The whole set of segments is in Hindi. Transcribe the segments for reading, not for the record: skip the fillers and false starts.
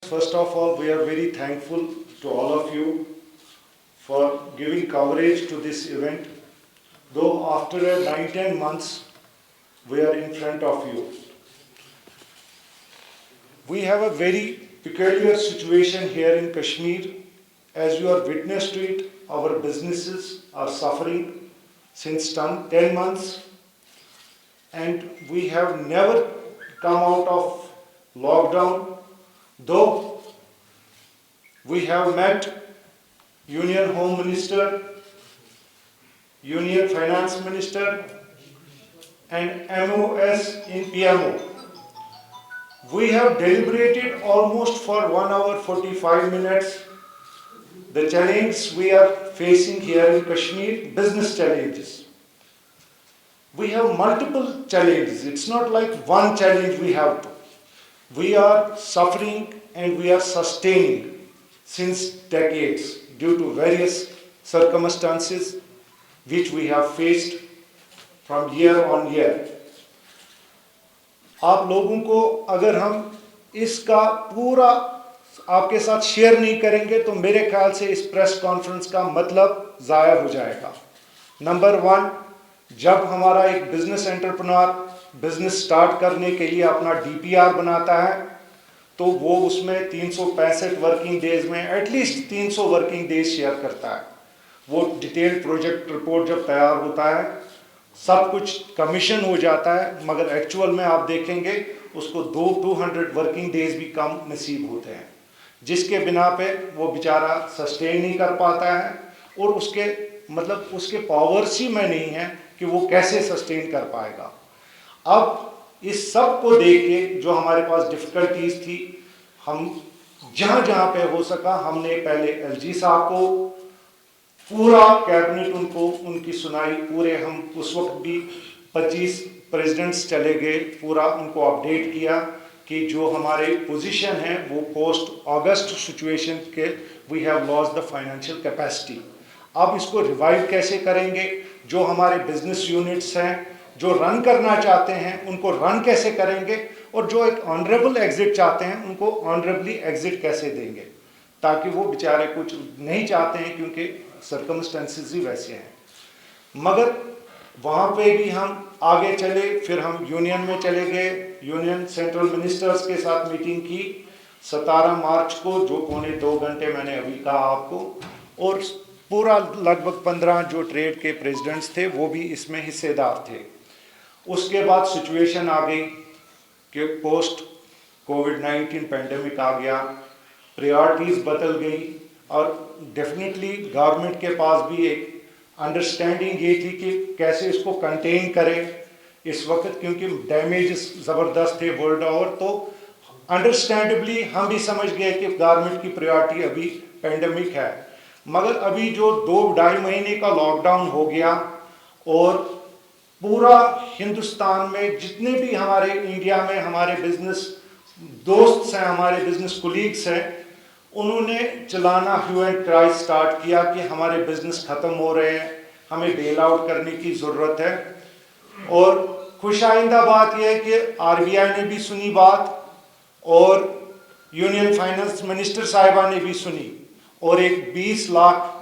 First of all, we are very thankful to all of you for giving coverage to this event, though after 9-10 months, we are in front of you. We have a very peculiar situation here in Kashmir. As you are witness to it, our businesses are suffering since 10 months, and we have never come out of lockdown, though we have met Union Home Minister, Union Finance Minister, and MOS in PMO. We have deliberated almost for 1 hour 45 minutes the challenge we are facing here in Kashmir, business challenges. We have multiple challenges. It's not like one challenge we have to. We are suffering and we are sustaining since decades due to various circumstances which we have faced from year on year. आप लोगों को अगर हम इसका पूरा आपके साथ शेयर नहीं करेंगे तो मेरे ख्याल से इस प्रेस कॉन्फ्रेंस का मतलब ज़ाया हो जाएगा। नंबर 1, जब हमारा एक बिजनेस एंटरप्रेन्योर बिजनेस स्टार्ट करने के लिए अपना डीपीआर बनाता है तो वो उसमें 365 वर्किंग डेज में एटलीस्ट 300 वर्किंग डेज शेयर करता है। वो डिटेल्ड प्रोजेक्ट रिपोर्ट जब तैयार होता है सब कुछ कमीशन हो जाता है, मगर एक्चुअल में आप देखेंगे उसको 200 वर्किंग डेज भी कम नसीब होते हैं, जिसके बिना पे वो बेचारा सस्टेन नहीं कर पाता है और उसके पावर्स ही में नहीं है कि वो कैसे सस्टेन कर पाएगा। अब इस सब को देख के जो हमारे पास डिफ़िकल्टीज थी, हम जहाँ पे हो सका हमने पहले एलजी साहब को पूरा कैबिनेट उनको उनकी सुनाई, पूरे हम उस वक्त भी 25 प्रेसिडेंट्स चले गए, पूरा उनको अपडेट किया कि जो हमारे पोजीशन है वो पोस्ट अगस्त सिचुएशन के we have lost the financial capacity. अब इसको रिवाइव कैसे करेंगे, जो हमारे बिजनेस यूनिट्स हैं जो रन करना चाहते हैं उनको रन कैसे करेंगे, और जो एक ऑनरेबल एग्जिट चाहते हैं उनको ऑनरेबली एग्जिट कैसे देंगे, ताकि वो बेचारे कुछ नहीं चाहते हैं क्योंकि सर्कमस्टेंसेस ही वैसे हैं। मगर वहाँ पे भी हम आगे चले, फिर हम यूनियन में चले गए, यूनियन सेंट्रल मिनिस्टर्स के साथ मीटिंग की 17 मार्च को, जो 1.25 घंटे मैंने अभी कहा आपको, और पूरा लगभग 15 जो ट्रेड के प्रेसिडेंट्स थे वो भी इसमें हिस्सेदार थे। उसके बाद सिचुएशन आ गई कि पोस्ट कोविड-19 पेंडेमिक आ गया, प्रायोरिटीज़ बदल गई, और डेफिनेटली गवर्नमेंट के पास भी एक अंडरस्टैंडिंग ये थी कि कैसे इसको कंटेन करें इस वक्त, क्योंकि डैमेजेस ज़बरदस्त थे वर्ल्ड ओवर। तो अंडरस्टैंडेबली हम भी समझ गए कि गवर्नमेंट की प्रायोरिटी अभी पेंडेमिक है। मगर अभी जो 2-2.5 महीने का लॉकडाउन हो गया और पूरा हिंदुस्तान में जितने भी हमारे इंडिया में हमारे बिजनेस दोस्त हैं, हमारे बिजनेस कोलीग्स हैं, उन्होंने चलाना ह्यू एंड क्राई स्टार्ट किया कि हमारे बिजनेस ख़त्म हो रहे हैं, हमें बेल आउट करने की ज़रूरत है। और खुशाइंदा बात यह है कि आरबीआई ने भी सुनी बात और यूनियन फाइनेंस मिनिस्टर साहिबा ने भी सुनी, और एक 20 लाख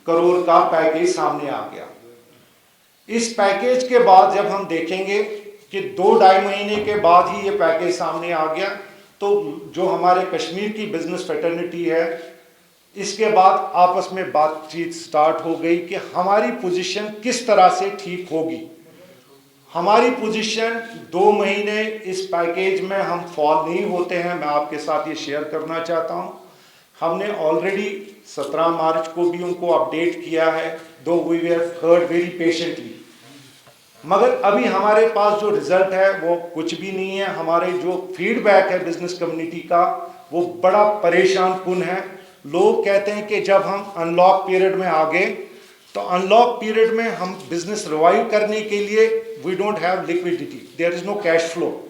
करोड़ का पैकेज सामने आ गया। इस पैकेज के बाद जब हम देखेंगे कि 2-2.5 महीने के बाद ही ये पैकेज सामने आ गया, तो जो हमारे कश्मीर की बिजनेस फ्रेटर्निटी है इसके बाद आपस में बातचीत स्टार्ट हो गई कि हमारी पोजीशन किस तरह से ठीक होगी। हमारी पोजीशन 2 महीने इस पैकेज में हम फॉल नहीं होते हैं, मैं आपके साथ ये शेयर करना चाहता हूँ। हमने ऑलरेडी 17 मार्च को भी उनको अपडेट किया है, though we have heard very patiently, मगर अभी हमारे पास जो रिजल्ट है वो कुछ भी नहीं है। हमारे जो फीडबैक है बिजनेस कम्युनिटी का वो बड़ा परेशान कुन है। लोग कहते हैं कि जब हम अनलॉक पीरियड में आ गए तो अनलॉक पीरियड में हम बिजनेस रिवाइव करने के लिए we don't have liquidity, there is no cash flow.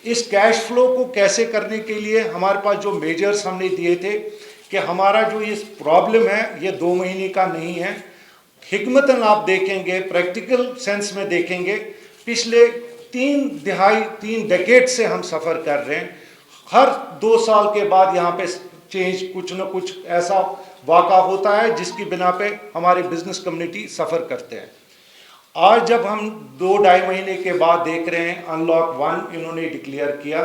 इस कैश फ्लो को कैसे करने के लिए हमारे पास जो मेजर्स हमने दिए थे कि हमारा जो ये प्रॉब्लम है ये 2 महीने का नहीं है। हिकमतन आप देखेंगे, प्रैक्टिकल सेंस में देखेंगे, पिछले 3 डेकेड से हम सफ़र कर रहे हैं। हर 2 साल के बाद यहाँ पे चेंज कुछ न कुछ ऐसा वाक़ा होता है जिसकी बिना पे हमारी बिजनेस कम्युनिटी सफ़र करते हैं। आज जब हम 2-2.5 महीने के बाद देख रहे हैं अनलॉक 1 इन्होंने डिक्लेयर किया,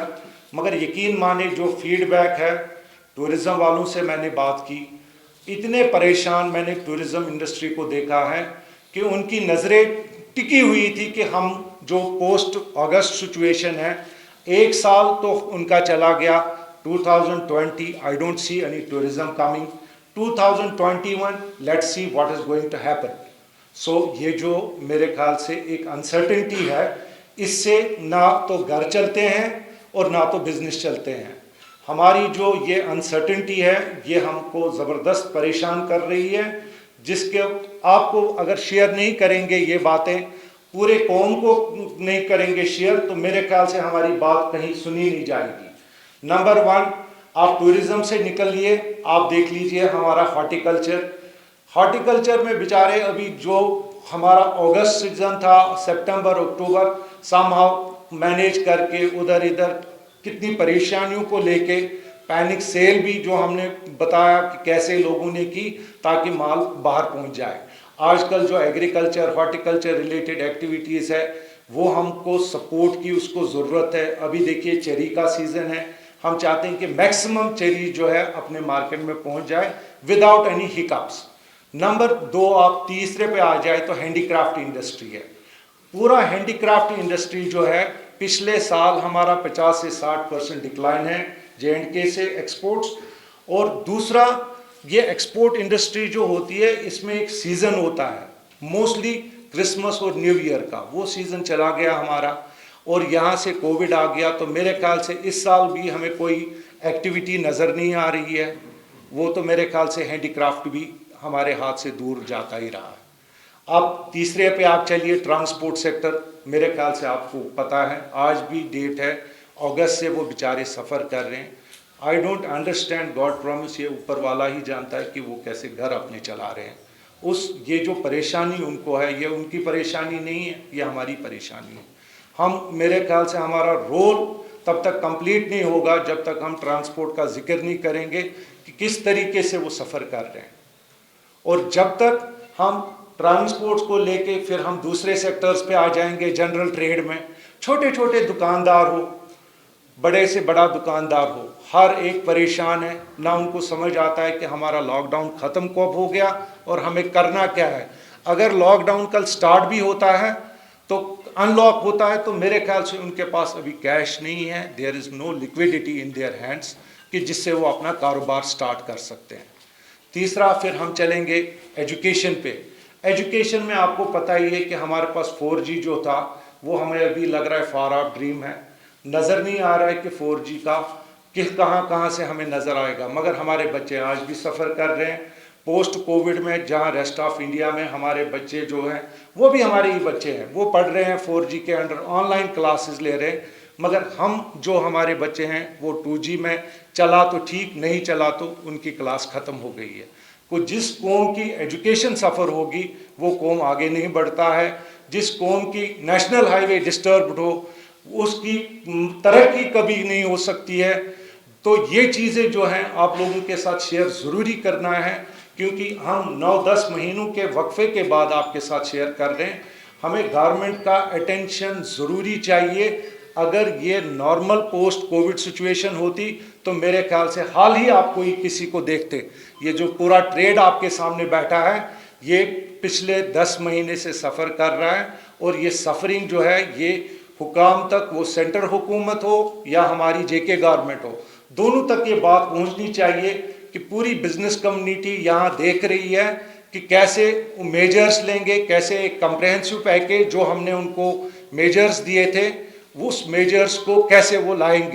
मगर यकीन माने जो फीडबैक है टूरिज़्म वालों से मैंने बात की, इतने परेशान मैंने टूरिज़्म इंडस्ट्री को देखा है कि उनकी नज़रें टिकी हुई थी कि हम जो पोस्ट अगस्त सिचुएशन है, 1 साल तो उनका चला गया 2020, I don't see any tourism coming, 2021 let's see what is going to happen. So ये जो मेरे ख्याल से एक अनसर्टेनिटी है, इससे ना तो घर चलते हैं और ना तो बिजनेस चलते हैं। हमारी जो ये अनसर्टेनिटी है ये हमको ज़बरदस्त परेशान कर रही है, जिसके आपको अगर शेयर नहीं करेंगे ये बातें, पूरे कौम को नहीं करेंगे शेयर, तो मेरे ख्याल से हमारी बात कहीं सुनी नहीं जाएगी। नंबर 1, आप टूरिज़्म से निकलिए, आप देख लीजिए हमारा हॉर्टिकल्चर में बेचारे अभी जो हमारा अगस्त सीजन था, सितंबर अक्टूबर समहाउ मैनेज करके उधर इधर कितनी परेशानियों को लेके पैनिक सेल भी जो हमने बताया कि कैसे लोगों ने की ताकि माल बाहर पहुंच जाए। आजकल जो एग्रीकल्चर हॉर्टिकल्चर रिलेटेड एक्टिविटीज़ है वो हमको सपोर्ट की उसको ज़रूरत है। अभी देखिए चेरी का सीज़न है, हम चाहते हैं कि मैक्सिमम चेरी जो है अपने मार्केट में पहुंच जाए विदाउट एनी हिकअप्स। नंबर 2, आप तीसरे पे आ जाए तो हैंडीक्राफ्ट इंडस्ट्री है। पूरा हैंडीक्राफ्ट इंडस्ट्री जो है पिछले साल हमारा 50 से 60% डिक्लाइन है J&K से एक्सपोर्ट्स। और दूसरा, ये एक्सपोर्ट इंडस्ट्री जो होती है इसमें एक सीज़न होता है, मोस्टली क्रिसमस और न्यू ईयर का, वो सीज़न चला गया हमारा और यहाँ से कोविड आ गया, तो मेरे ख्याल से इस साल भी हमें कोई एक्टिविटी नज़र नहीं आ रही है। वो तो मेरे ख्याल से हैंडीक्राफ्ट भी हमारे हाथ से दूर जाता ही रहा है। अब तीसरे पे आप चलिए, ट्रांसपोर्ट सेक्टर, मेरे ख्याल से आपको पता है आज भी डेट है अगस्त से वो बेचारे सफ़र कर रहे हैं। I don't understand, God promise, ये ऊपर वाला ही जानता है कि वो कैसे घर अपने चला रहे हैं। ये जो परेशानी उनको है ये उनकी परेशानी नहीं है, ये हमारी परेशानी है। हम, मेरे ख्याल से हमारा रोल तब तक कंप्लीट नहीं होगा जब तक हम ट्रांसपोर्ट का जिक्र नहीं करेंगे कि किस तरीके से वो सफ़र कर रहे हैं। और जब तक हम ट्रांसपोर्ट को लेके फिर हम दूसरे सेक्टर्स पे आ जाएंगे, जनरल ट्रेड में छोटे छोटे दुकानदार हो, बड़े से बड़ा दुकानदार हो, हर एक परेशान है, ना उनको समझ आता है कि हमारा लॉकडाउन ख़त्म कब हो गया और हमें करना क्या है। अगर लॉकडाउन कल स्टार्ट भी होता है तो अनलॉक होता है तो मेरे ख्याल से उनके पास अभी कैश नहीं है, there is no liquidity in their hands कि जिससे वो अपना कारोबार स्टार्ट कर सकते हैं। तीसरा, फिर हम चलेंगे एजुकेशन पे। एजुकेशन में आपको पता ही है कि हमारे पास 4G जो था वो हमें अभी लग रहा है फार ऑफ ड्रीम है, नज़र नहीं आ रहा है कि 4G का कहाँ से हमें नज़र आएगा। मगर हमारे बच्चे आज भी सफ़र कर रहे हैं पोस्ट कोविड में, जहाँ रेस्ट ऑफ इंडिया में हमारे बच्चे जो हैं वो भी हमारे ही बच्चे हैं, वो पढ़ रहे हैं 4G के अंडर, ऑनलाइन क्लासेस ले रहे हैं। मगर हम जो हमारे बच्चे हैं वो 2G में चला तो ठीक, नहीं चला तो उनकी क्लास ख़त्म हो गई है। को जिस कौम की एजुकेशन सफ़र होगी वो कौम आगे नहीं बढ़ता है। जिस कौम की नेशनल हाईवे डिस्टर्ब्ड हो उसकी तरक्की कभी नहीं हो सकती है। तो ये चीज़ें जो हैं आप लोगों के साथ शेयर ज़रूरी करना है, क्योंकि हम 9-10 महीनों के वक्फे के बाद आपके साथ शेयर कर रहे हैं। हमें गवर्नमेंट का अटेंशन ज़रूरी चाहिए। अगर ये नॉर्मल पोस्ट कोविड सिचुएशन होती तो मेरे ख्याल से हाल ही आप कोई किसी को देखते, ये जो पूरा ट्रेड आपके सामने बैठा है ये पिछले 10 महीने से सफ़र कर रहा है, और ये सफरिंग जो है ये हुकाम तक, वो सेंटर हुकूमत हो या हमारी JK गवर्नमेंट हो, दोनों तक ये बात पहुंचनी चाहिए कि पूरी बिजनेस कम्युनिटी यहाँ देख रही है कि कैसे मेजर्स लेंगे, कैसे एक कम्प्रहेंसिव पैकेज जो हमने उनको मेजर्स दिए थे उस मेजर्स को कैसे वो लाएंगे।